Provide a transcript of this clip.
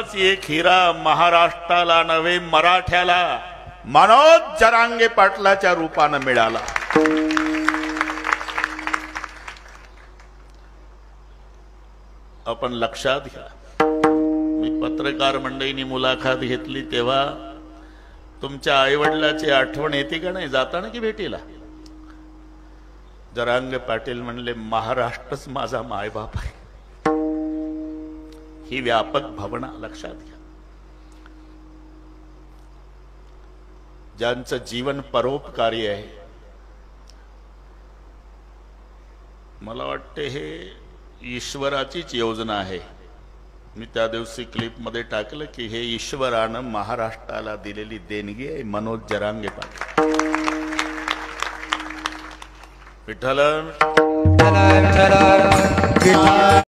असाच एक हिरा महाराष्ट्राला नव्हे मराठ्याला मनोज जरांगे पाटलाच्या रूपानं मिळाला. आपण लक्षात घ्या. मी पत्रकार मंडळींनी मुलाखत घेतली तेव्हा तुमच्या आईवडिलाची आठवण येते का नाही जाताना की भेटीला? जरांगे पाटील म्हणले महाराष्ट्रच माझा मायबाप आहे. ही व्यापक भावना लक्षात घ्या. ज्यांचं जीवन परोपकारी आहे, मला वाटते हे ईश्वराचीच योजना आहे. मी त्या दिवशी क्लिप मध्ये टाकलं की हे ईश्वरानं महाराष्ट्राला दिलेली देणगी आहे. मनोज जरांगे पाटील. विठ्ठल